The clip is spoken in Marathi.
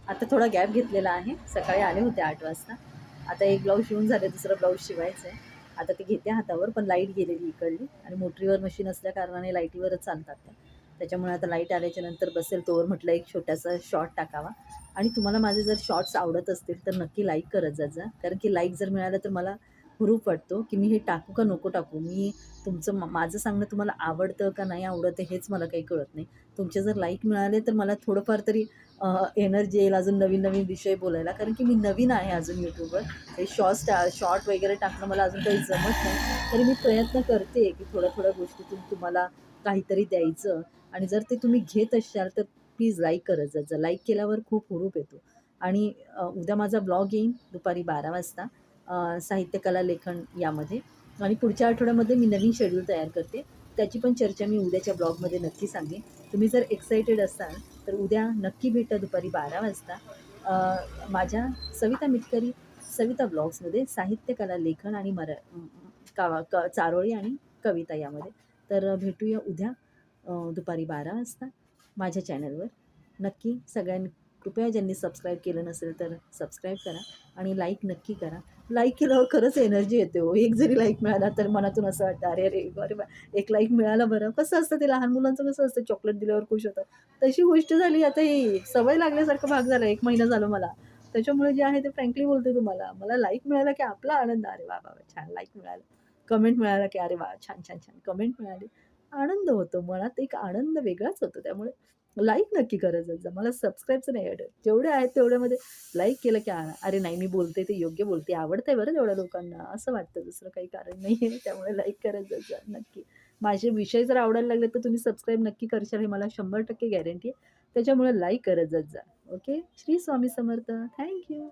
आता थोडा गॅप घेतलेला आहे. सकाळी आले होते 8 वाजता. आता एक ब्लाऊज शिवून झाले, दुसरं ब्लाऊज शिवायचं आहे. आता ते घेते हातावर, पण लाईट गेलेली इकडली आणि मोटरीवर मशीन असल्या कारणाने लाईटीवरच चालतात त्या. त्याच्यामुळे आता लाईट आल्याच्या नंतर बसेल तोवर म्हटलं एक छोटासा शॉर्ट टाकावा. आणि तुम्हाला माझे जर शॉर्ट्स आवडत असतील तर नक्की लाईक करत जात जा. कारण की लाईक जर मिळालं तर मला हुरूप वाटतो, की मी हे टाकू का नको टाकू. माझं सांगणं तुम्हाला आवडतं का नाही आवडतं हेच मला काही कळत नाही. तुमचे जर लाईक मिळाले तर मला थोडंफार तरी एनर्जी येईल अजून नवीन-नवीन विषय बोलायला. कारण की मी नवीन आहे अजून YouTubeवर. हे शॉर्ट वगैरे टाकणं मला अजून काही जमत नाही. तरी मी प्रयत्न करते, की थोड्या-थोड्या गोष्टीतून तुम्हाला काहीतरी द्यायचं. आणि जर ते तुम्ही घेत असाल तर प्लीज लाईक करत जात जा. लाईक केल्यावर खूप हुरूप येतो. आणि उद्या माझा ब्लॉग येईल दुपारी 12 वाजता साहित्य कला लेखन यामध्ये. आणि पुढच्या आठवड्यामध्ये मी नवीन शेड्यूल तयार करते. त्याची पण चर्चा मी उद्याच्या ब्लॉगमध्ये नक्की सांगेन. तुम्ही जर एक्सायटेड असाल तर उद्या नक्की भेटा दुपारी 12 वाजता माझ्या सविता मिटकरी सविता ब्लॉग्समध्ये साहित्य कला लेखन आणि चारोळी आणि कविता यामध्ये. तर भेटूया उद्या दुपारी 12 वाजता माझ्या चॅनलवर. नक्की सगळ्यांनी कृपया ज्यांनी सबस्क्राईब केलं नसेल तर सबस्क्राईब करा आणि लाईक नक्की करा. लाईक केल्यावर खरंच एनर्जी येते हो. एक जरी लाईक मिळाला तर मनातून असं वाटतं, "अरे, अरे, अरे वाह! एक लाईक मिळाला बरं." कसं असतं ते लहान मुलांचं कसं असतं चॉकलेट दिल्यावर खुश होतात. तशी गोष्ट झाली आता ही सवय लागल्यासारखं भाग झाला. 1 महिना झाला मला. त्याच्यामुळे जे आहे ते फ्रँकली बोलते तुम्हाला. मला लाईक मिळाला की आपला आनंद. अरे वाह, वाह, वाह! छान लाईक मिळालं. कमेंट मिळाला की अरे वाह! छान, छान, छान कमेंट मिळाली. आनंद होतो. मनात एक आनंद वेगळाच होतो. त्यामुळे लाईक नक्की करत जात जा. मला सबस्क्राईबचं नाही अडत. जेवढे आहेत तेवढ्यामध्ये लाईक केलं की अरे नाही मी बोलते ते योग्य बोलते. आवडतंय बरं तेवढ्या लोकांना असं वाटतं. दुसरं काही कारण नाहीये. त्यामुळे लाईक करत जात जा नक्की. माझे विषय जर आवडायला लागले तर तुम्ही सबस्क्राईब नक्की करशाल हे मला 100% गॅरंटी आहे. त्याच्यामुळे लाईक करत जात जा. Okay. Shri Swami Samarth. Thank you.